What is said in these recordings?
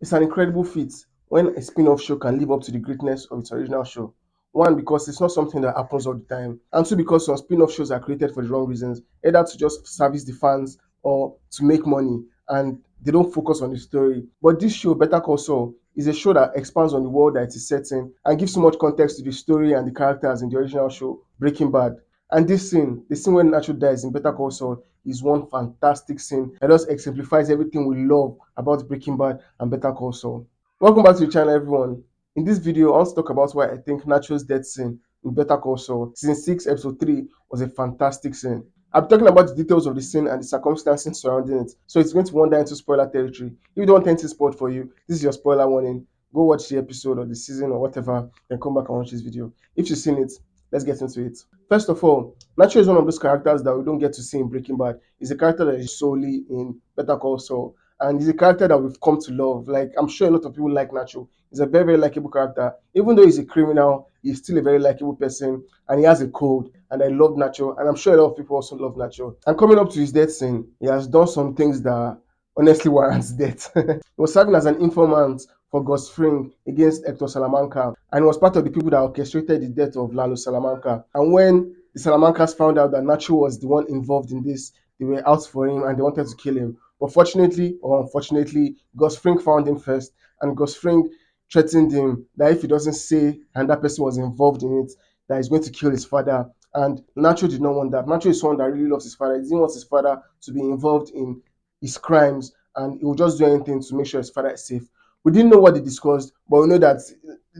It's an incredible feat when a spin-off show can live up to the greatness of its original show. One, because it's not something that happens all the time, and two, because some spin-off shows are created for the wrong reasons, either to just service the fans or to make money, and they don't focus on the story. But this show, Better Call Saul, is a show that expands on the world that it is set in and gives so much context to the story and the characters in the original show, Breaking Bad. And this scene, the scene when Nacho dies in Better Call Saul, is one fantastic scene that just exemplifies everything we love about Breaking Bad and Better Call Saul. Welcome back to the channel, everyone. In this video, I want to talk about why I think Nacho's death scene in Better Call Saul, season 6, episode 3, was a fantastic scene. I'm talking about the details of the scene and the circumstances surrounding it, so it's going to wander into spoiler territory. If you don't want anything spoiled for you, this is your spoiler warning. Go watch the episode or the season or whatever, then come back and watch this video. If you've seen it, let's get into it. First of all, Nacho is one of those characters that we don't get to see in Breaking Bad. He's a character that is solely in Better Call Saul, and he's a character that we've come to love. Like, I'm sure a lot of people like Nacho. He's a very, very likable character. Even though he's a criminal, he's still a very likable person, and he has a code. And I love Nacho, and I'm sure a lot of people also love Nacho. And coming up to his death scene, he has done some things that honestly warrants death. He was serving as an informant for Gus Fring against Hector Salamanca, and he was part of the people that orchestrated the death of Lalo Salamanca. And when the Salamancas found out that Nacho was the one involved in this, they were out for him and they wanted to kill him. But fortunately or unfortunately, Gus Fring found him first, and Gus Fring threatened him that if he doesn't say and that person was involved in it, that he's going to kill his father. And Nacho did not want that. Nacho is someone that really loves his father. He didn't want his father to be involved in his crimes, and he would just do anything to make sure his father is safe. We didn't know what they discussed, but we know that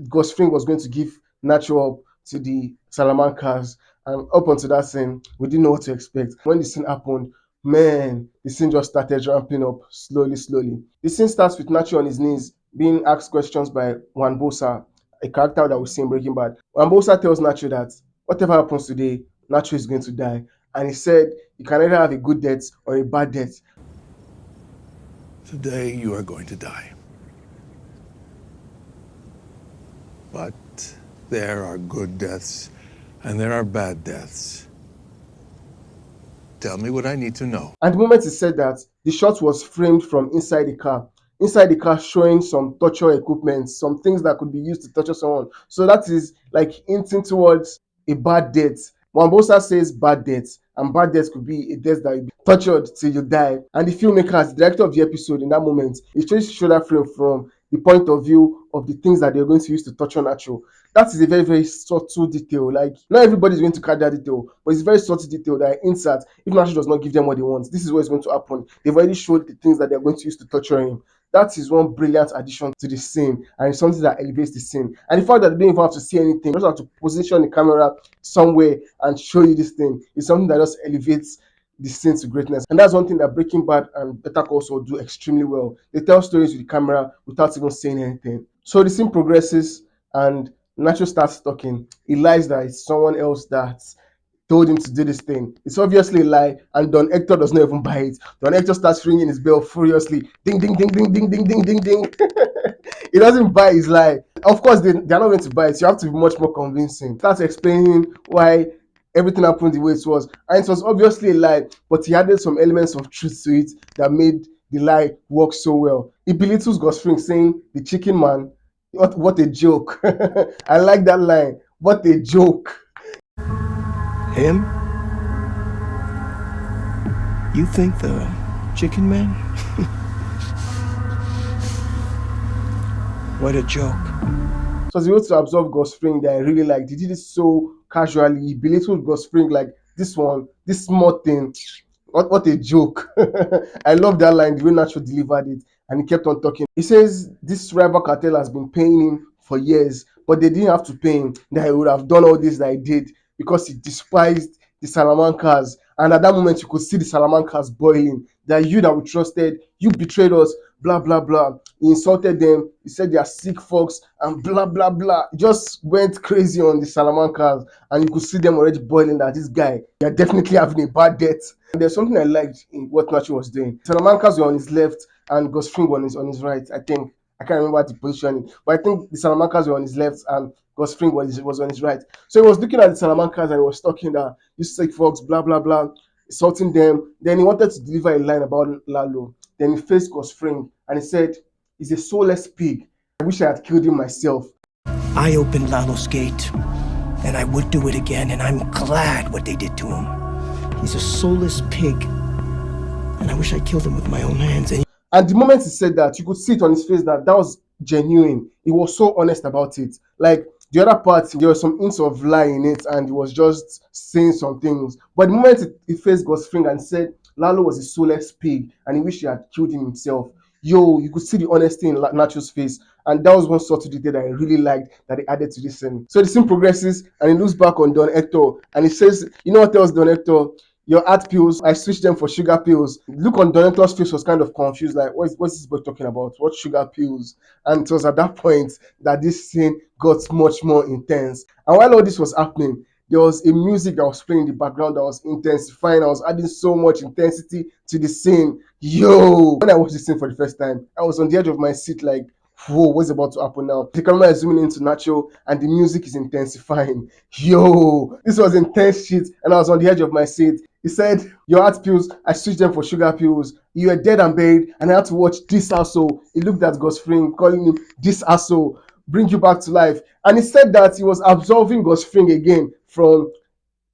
Gus Fring was going to give Nacho up to the Salamancas, and up until that scene, we didn't know what to expect. When the scene happened, man, the scene just started ramping up slowly, slowly. The scene starts with Nacho on his knees being asked questions by Juan Bosa, a character that we see in Breaking Bad. Juan Bosa tells Nacho that whatever happens today, Nacho is going to die. And he said you can either have a good death or a bad death. Today you are going to die. But there are good deaths and there are bad deaths. Tell me what I need to know. And the moment he said that, the shot was framed from inside the car. Inside the car, showing some torture equipment, some things that could be used to torture someone. So that is like hinting towards a bad death. Wambosa says bad death, and bad death could be a death that will be tortured till you die. And the filmmaker, as the director of the episode in that moment, he chose to show that frame from the point of view of the things that they're going to use to torture Nacho. That is a very, very subtle detail. Like, not everybody is going to catch that detail, but it's a very subtle detail that insert. If Nacho does not give them what they want, this is what is going to happen. They've already showed the things that they're going to use to torture him. That is one brilliant addition to the scene, and it's something that elevates the scene. And the fact that they don't even have to see anything, just have to position the camera somewhere and show you this thing, is something that just elevates the scene to greatness. And that's one thing that Breaking Bad and Better Call Saul do extremely well. They tell stories with the camera without even saying anything. So the scene progresses, and Nacho starts talking. He lies that it's someone else that told him to do this thing. It's obviously a lie, and Don Hector does not even buy it. Don Hector starts ringing his bell furiously. Ding, ding, ding, ding, ding, ding, ding, ding, ding. He doesn't buy his lie. Of course, they're not going to buy it. You have to be much more convincing. Starts explaining why everything happened the way it was. And it was obviously a lie, but he added some elements of truth to it that made the lie work so well. He belittles Gus Fring, saying, "The chicken man, what a joke." I like that line. What a joke. Him? You think the chicken man? What a joke. So he was able to absorb Gus Fring that I really liked. He did it so casually. He belittled Gus Fring like this small thing. What a joke. I love that line, the way Nacho delivered it, and he kept on talking. He says this rival cartel has been paying him for years, but they didn't have to pay him. That he would have done all this that he did because he despised the Salamancas. And at that moment, you could see the Salamancas boiling. That you that we trusted, you betrayed us, blah, blah, blah. He insulted them. He said they are sick folks and blah, blah, blah. He just went crazy on the Salamancas. And you could see them already boiling that this guy, they're definitely having a bad death. And there's something I liked in what Nacho was doing. Salamancas were on his left and Gus Fring on his right, I think. I can't remember the positioning, but I think the Salamancas were on his left and Gus Fring was on his right. So he was looking at the Salamancas and he was talking that you sick folks, blah, blah, blah, insulting them. Then he wanted to deliver a line about Lalo. Then he faced Gus Fring and he said, He's a soulless pig. I wish I had killed him myself. I opened Lalo's gate, and I would do it again, and I'm glad what they did to him. He's a soulless pig, and I wish I killed him with my own hands. And the moment he said that, you could see it on his face that that was genuine. He was so honest about it. Like the other part, there was some hints of lie in it, and he was just saying some things. But the moment he faced God's finger and said Lalo was a soulless pig, and he wished he had killed him himself. Yo, you could see the honesty in Nacho's face, and that was one subtle detail that I really liked that they added to this scene. So the scene progresses, and he looks back on Don Hector, and he says, "You know what else, Don Hector? Your heart pills, I switched them for sugar pills." Look on Donato's face was kind of confused, like, what's this boy talking about? What sugar pills? And it was at that point that this scene got much more intense. And while all this was happening, there was a music that was playing in the background that was intensifying. I was adding so much intensity to the scene. Yo! When I watched this scene for the first time, I was on the edge of my seat, like, whoa, what's about to happen now? The camera is zooming into Nacho and the music is intensifying. Yo, this was intense shit, and I was on the edge of my seat. He said, "Your heart pills, I switched them for sugar pills. You were dead and buried, and I had to watch this asshole." He looked at Gus Fring, calling him this asshole, bring you back to life. And he said that he was absolving Gus Fring again from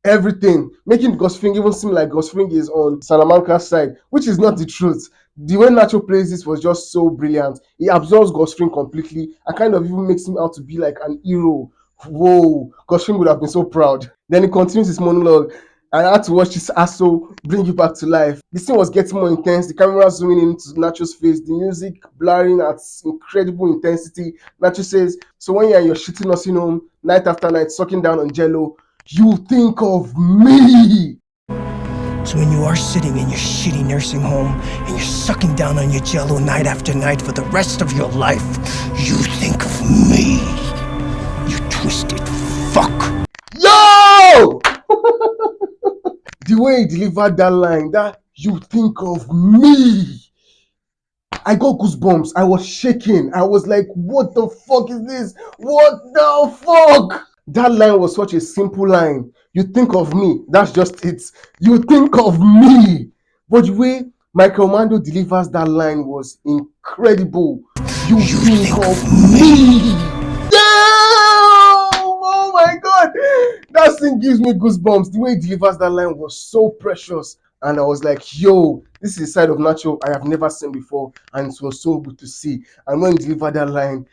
everything, making Gosfring even seem like Gosfring is on Salamanca's side, which is not the truth. The way Nacho plays this was just so brilliant. He absorbs Gosfring completely and kind of even makes him out to be like an hero. Whoa, Gosfring would have been so proud. Then he continues his monologue. And I had to watch this asshole bring you back to life. The scene was getting more intense. The camera zooming into Nacho's face, the music blaring at incredible intensity. Nacho says, "So when you're in your shitty nursing home, night after night, sucking down on jello, you think of me." So when you are sitting in your shitty nursing home and you're sucking down on your jello night after night for the rest of your life, you think of me. You twisted fuck. Yo! The way he delivered that line, that "you think of me," I got goosebumps. I was shaking. I was like, what the fuck is this? What the fuck? That line was such a simple line. You think of me. That's just it. You think of me. But the way Michael Mando delivers that line was incredible. You think of me. Damn! Oh my god! That thing gives me goosebumps. The way he delivers that line was so precious. And I was like, yo, this is a side of Nacho I have never seen before. And it was so good to see. And when he delivered that line,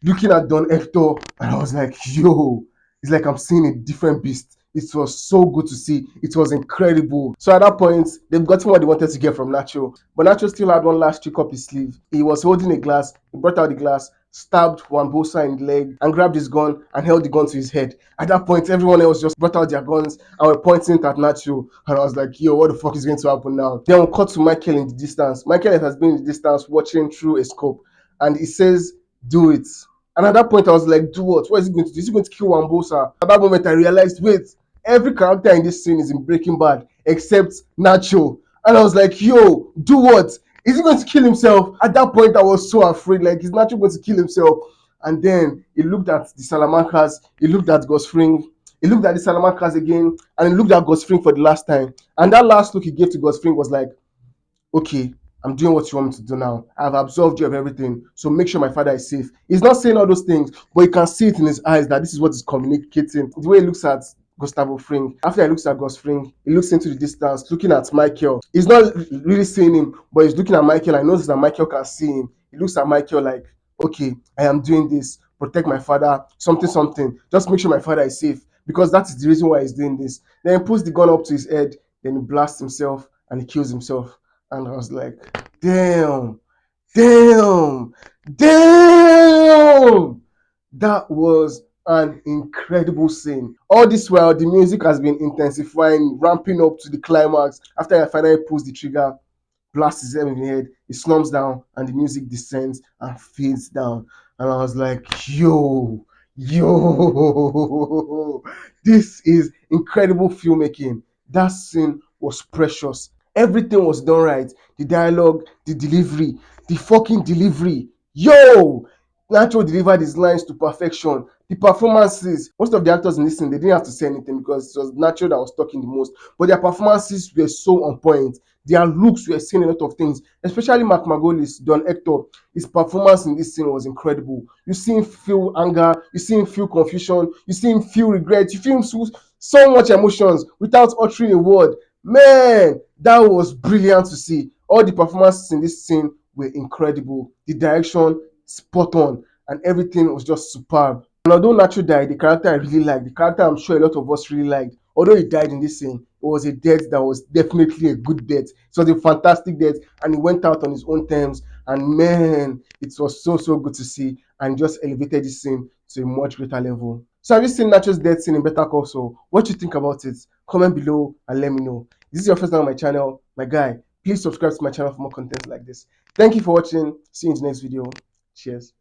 looking at Don Hector, and I was like, yo, it's like I'm seeing a different beast. It was so good to see. It was incredible. So at that point, they've gotten what they wanted to get from Nacho. But Nacho still had one last trick up his sleeve. He was holding a glass. He brought out the glass, stabbed Wambosa in the leg, and grabbed his gun and held the gun to his head. At that point, everyone else just brought out their guns and were pointing it at Nacho. And I was like, yo, what the fuck is going to happen now? Then we cut to Michael in the distance. Michael has been in the distance watching through a scope. And he says, "Do it." And at that point, I was like, do what? What is he going to do? Is he going to kill Wambosa? At that moment, I realized, wait, every character in this scene is in Breaking Bad except Nacho. And I was like, yo, do what? Is he going to kill himself? At that point, I was so afraid. Like, is Nacho going to kill himself? And then he looked at the Salamancas. He looked at Gosfring. He looked at the Salamancas again. And he looked at Gosfring for the last time. And that last look he gave to Gosfring was like, okay, I'm doing what you want me to do now. I've absolved you of everything. So make sure my father is safe. He's not saying all those things, but you can see it in his eyes that this is what he's communicating. The way he looks at Gustavo Fring. After he looks at Gus Fring, he looks into the distance, looking at Michael. He's not really seeing him, but he's looking at Michael and knows that Michael can see him. He looks at Michael like, okay, I am doing this. Protect my father, something, something. Just make sure my father is safe. Because that is the reason why he's doing this. Then he puts the gun up to his head, then he blasts himself and he kills himself. And I was like, damn, damn, damn. That was an incredible scene. All this while, the music has been intensifying, ramping up to the climax. After I finally pulls the trigger, blasts his head in the head, he slumps down, and the music descends and fades down. And I was like, yo, yo, this is incredible filmmaking. That scene was precious. Everything was done right. The dialogue, the delivery, the fucking delivery. Yo! Nacho delivered his lines to perfection. The performances, most of the actors in this scene, they didn't have to say anything because it was Nacho that was talking the most. But their performances were so on point. Their looks were saying a lot of things, especially Mark Margolis, Don Hector. His performance in this scene was incredible. You see him feel anger, you see him feel confusion, you see him feel regret, you feel him so much emotions without uttering a word. Man, that was brilliant to see. All the performances in this scene were incredible. The direction, spot on, and everything was just superb. And although Nacho died, the character I really liked, the character I'm sure a lot of us really liked, although he died in this scene, it was a death that was definitely a good death. It was a fantastic death, and he went out on his own terms. And man, it was so good to see, and just elevated this scene to a much greater level. So have you seen Nacho's death scene in Better Call Saul? What do you think about it? Comment below and let me know. This is your first time on my channel, my guy. Please subscribe to my channel for more content like this. Thank you for watching. See you in the next video. Cheers.